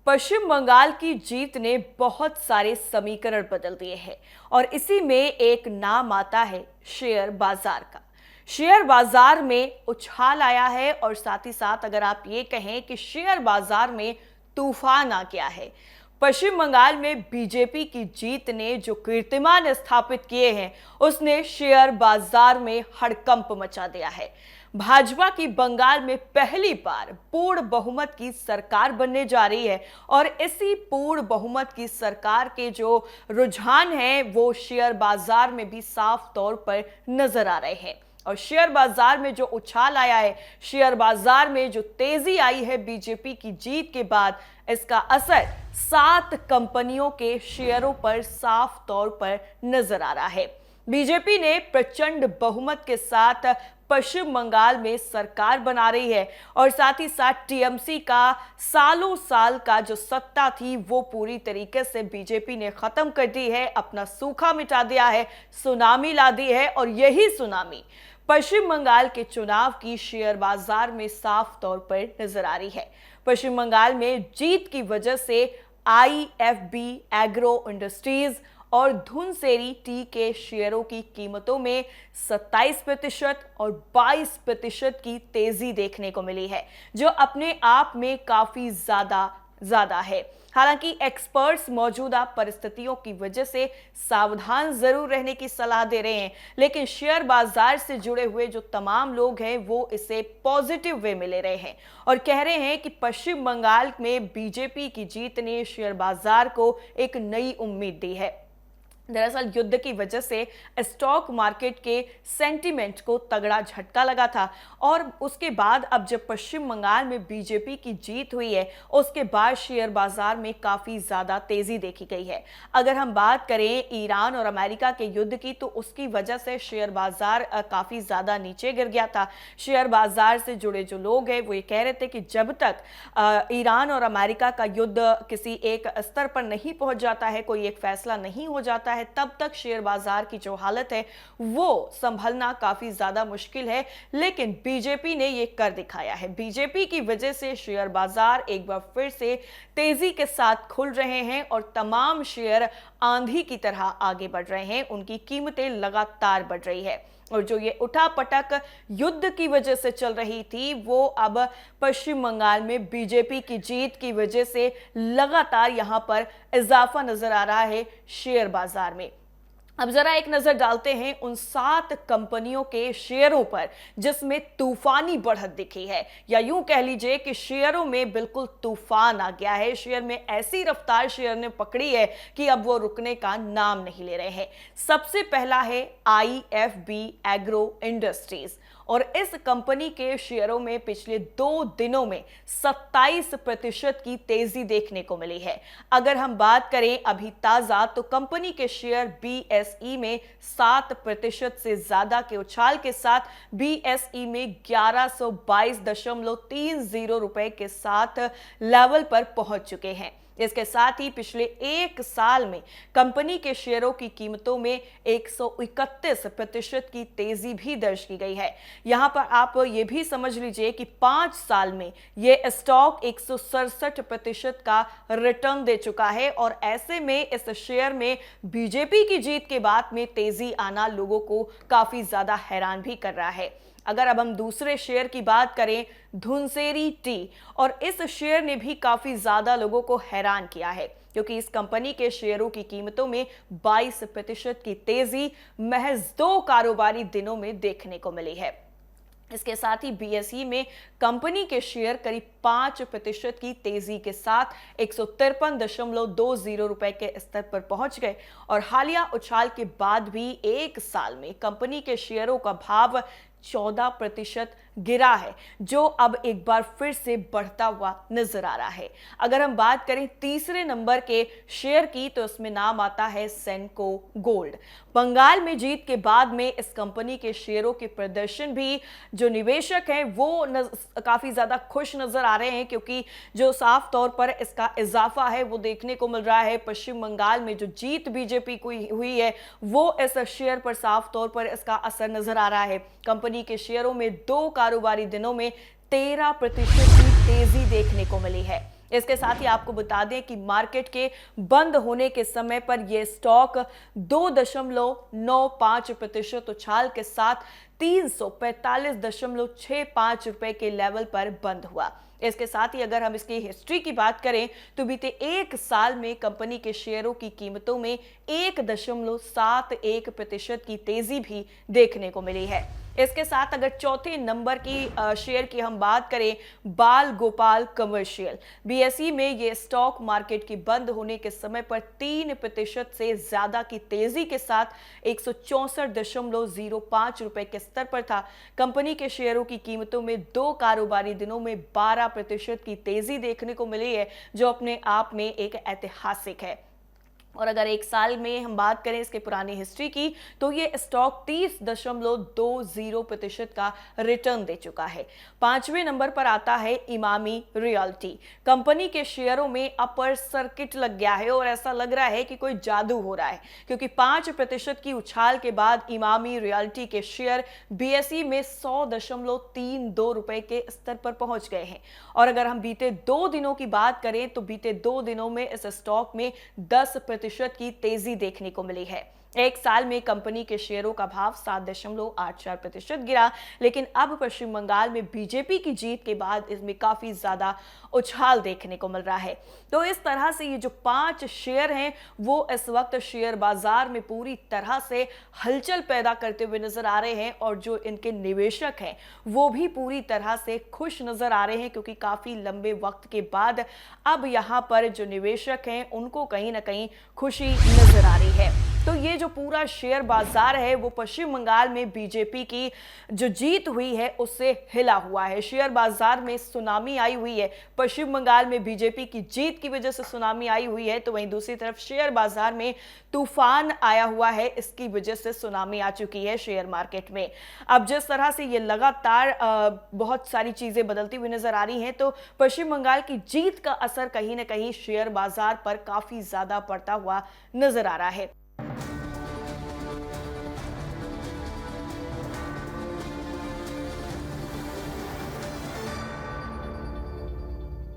पश्चिम बंगाल की जीत ने बहुत सारे समीकरण बदल दिए हैं और इसी में एक नाम आता है शेयर बाजार का। शेयर बाजार में उछाल आया है और साथ ही साथ अगर आप ये कहें कि शेयर बाजार में तूफान आ गया है। पश्चिम बंगाल में बीजेपी की जीत ने जो कीर्तिमान स्थापित किए हैं उसने शेयर बाजार में हड़कंप मचा दिया है। भाजपा की बंगाल में पहली बार पूर्ण बहुमत की सरकार बनने जा रही है और इसी पूर्ण बहुमत की सरकार के जो रुझान हैं वो शेयर बाजार में भी साफ तौर पर नजर आ रहे हैं। और शेयर बाजार में जो उछाल आया है, शेयर बाजार में जो तेजी आई है बीजेपी की जीत के बाद, इसका असर 7 कंपनियों के शेयरों पर साफ तौर पर नजर आ रहा है। बीजेपी ने प्रचंड बहुमत के साथ पश्चिम बंगाल में सरकार बना रही है और साथ ही साथ टीएमसी का सालों साल का जो सत्ता थी वो पूरी तरीके से बीजेपी ने खत्म कर दी है, अपना सूखा मिटा दिया है, सुनामी ला दी है। और यही सुनामी पश्चिम बंगाल के चुनाव की शेयर बाजार में साफ तौर पर नजर आ रही है। पश्चिम बंगाल में जीत की वजह से आईएफबी एग्रो इंडस्ट्रीज और धुनसेरी टी के शेयरों की कीमतों में 27% और 22% की तेजी देखने को मिली है, जो अपने आप में काफी ज्यादा है। हालांकि एक्सपर्ट्स मौजूदा परिस्थितियों की वजह से सावधान जरूर रहने की सलाह दे रहे हैं, लेकिन शेयर बाजार से जुड़े हुए जो तमाम लोग हैं वो इसे पॉजिटिव वे में ले रहे हैं और कह रहे हैं कि पश्चिम बंगाल में बीजेपी की जीत ने शेयर बाजार को एक नई उम्मीद दी है। दरअसल युद्ध की वजह से स्टॉक मार्केट के सेंटीमेंट को तगड़ा झटका लगा था और उसके बाद अब जब पश्चिम बंगाल में बीजेपी की जीत हुई है उसके बाद शेयर बाजार में काफी ज्यादा तेजी देखी गई है। अगर हम बात करें ईरान और अमेरिका के युद्ध की तो उसकी वजह से शेयर बाजार काफी ज्यादा नीचे गिर गया था। शेयर बाजार से जुड़े जो लोग हैं वो ये कह रहे थे कि जब तक ईरान और अमेरिका का युद्ध किसी एक स्तर पर नहीं पहुंच जाता है, कोई एक फैसला नहीं हो जाता है, तब तक शेयर बाजार की जो हालत है वो संभलना काफी ज्यादा मुश्किल है। लेकिन बीजेपी ने ये कर दिखाया है। बीजेपी की वजह से शेयर बाजार एक बार फिर से तेजी के साथ खुल रहे हैं और तमाम शेयर आंधी की तरह आगे बढ़ रहे हैं, उनकी कीमतें लगातार बढ़ रही है। और जो ये उठापटक युद्ध की वजह से चल रही थी वो अब पश्चिम बंगाल में बीजेपी की जीत की वजह से लगातार यहां पर इजाफा नजर आ रहा है शेयर बाजार में। अब जरा एक नजर डालते हैं उन 7 कंपनियों के शेयरों पर जिसमें तूफानी बढ़त दिखी है, या यूं कह लीजिए कि शेयरों में बिल्कुल तूफान आ गया है। शेयर में ऐसी रफ्तार शेयर ने पकड़ी है कि अब वो रुकने का नाम नहीं ले रहे हैं। सबसे पहला है आईएफबी एग्रो इंडस्ट्रीज और इस कंपनी के शेयरों में पिछले 2 दिनों में 27% की तेजी देखने को मिली है। अगर हम बात करें अभी ताजा तो कंपनी के शेयर बीएसई में 7% से ज्यादा के उछाल के साथ बीएसई में 1122.30 रुपए के साथ लेवल पर पहुंच चुके हैं। इसके साथ ही पिछले 1 साल में कंपनी के शेयरों की कीमतों में 131% की तेजी भी दर्ज की गई है। यहां पर आप ये भी समझ लीजिए कि 5 साल में ये स्टॉक 167% का रिटर्न दे चुका है और ऐसे में इस शेयर में बीजेपी की जीत के बाद में तेजी आना लोगों को काफी ज्यादा हैरान भी कर रहा है। अगर अब हम दूसरे शेयर की बात करें धुनसेरी टी, और इस शेयर ने भी काफी ज्यादा लोगों को हैरान किया है क्योंकि इस कंपनी के शेयरों की कीमतों में 22% की तेजी महज 2 कारोबारी दिनों में देखने को मिली है। इसके साथ ही बीएसई में कंपनी के शेयर करीब 5% की तेजी के साथ 153.20 रुपए के स्तर पर पहुंच गए और हालिया उछाल के बाद भी 1 साल में कंपनी के शेयरों का भाव 14% गिरा है, जो अब एक बार फिर से बढ़ता हुआ नजर आ रहा है। अगर हम बात करें तीसरे नंबर के शेयर की तो इसमें नाम आता है सेनको गोल्ड। बंगाल में जीत के बाद में इस कंपनी के शेयरों के प्रदर्शन भी जो निवेशक हैं वो काफी ज्यादा खुश नजर आ रहे हैं क्योंकि जो साफ तौर पर इसका इजाफा है वो देखने को मिल रहा है। पश्चिम बंगाल में जो जीत बीजेपी को हुई है वो इस शेयर पर साफ तौर पर इसका असर नजर आ रहा है। कंपनी के शेयरों में 2 कारोबारी दिनों में 13% की तेजी देखने को मिली है। इसके साथ ही आपको बता दें कि मार्केट के बंद होने के समय पर यह स्टॉक 2.95% उछाल के साथ 345.65 रुपए के लेवल पर बंद हुआ। इसके साथ ही अगर हम इसकी हिस्ट्री की बात करें तो बीते एक साल में कंपनी के शेयरों की कीमतों में 1.71% की तेजी भी देखने को मिली है। इसके साथ अगर चौथे नंबर की शेयर की हम बात करें, बाल गोपाल कमर्शियल, बीएसई में ये स्टॉक मार्केट की बंद होने के समय पर 3% से ज्यादा की तेजी के साथ 164.05 रुपए के स्तर पर था। कंपनी के शेयरों की कीमतों में 2 कारोबारी दिनों में 12% की तेजी देखने को मिली है, जो अपने आप में एक ऐतिहासिक है। और अगर एक साल में हम बात करें इसके पुरानी हिस्ट्री की, तो ये स्टॉक 30.20% का रिटर्न दे चुका है। 5वें नंबर पर आता है इमामी रियल्टी। कंपनी के शेयरों में अपर सर्किट लग गया है और ऐसा लग रहा है कि कोई जादू हो रहा है, क्योंकि 5% की उछाल के बाद इमामी रियल्टी के शेयर बीएसई में 100.32 रुपए के स्तर पर पहुंच गए हैं। और अगर हम बीते 2 दिनों की बात करें तो बीते 2 दिनों में इस स्टॉक में 10% की तेजी देखने को मिली है। एक साल में कंपनी के शेयरों का भाव 7.84% गिरा, लेकिन अब पश्चिम बंगाल में बीजेपी की जीत के बाद इसमें काफी ज्यादा उछाल देखने को मिल रहा है। तो इस तरह से ये जो 5 शेयर हैं वो इस वक्त शेयर बाजार में पूरी तरह से हलचल पैदा करते हुए नजर आ रहे हैं, और जो इनके निवेशक हैं वो भी पूरी तरह से खुश नजर आ रहे हैं, क्योंकि काफी लंबे वक्त के बाद अब यहाँ पर जो निवेशक हैं उनको कहीं ना कहीं खुशी नजर आ रही है। तो ये जो पूरा शेयर बाजार है वो पश्चिम बंगाल में बीजेपी की जो जीत हुई है उससे हिला हुआ है। शेयर बाजार में सुनामी आई हुई है। पश्चिम बंगाल में बीजेपी की जीत की वजह से सुनामी आई हुई है, तो वहीं दूसरी तरफ शेयर बाजार में तूफान आया हुआ है, इसकी वजह से सुनामी आ चुकी है शेयर मार्केट में। अब जिस तरह से ये लगातार बहुत सारी चीजें बदलती हुई नजर आ रही हैं, तो पश्चिम बंगाल की जीत का असर कहीं ना कहीं शेयर बाजार पर काफी ज्यादा पड़ता हुआ नजर आ रहा है।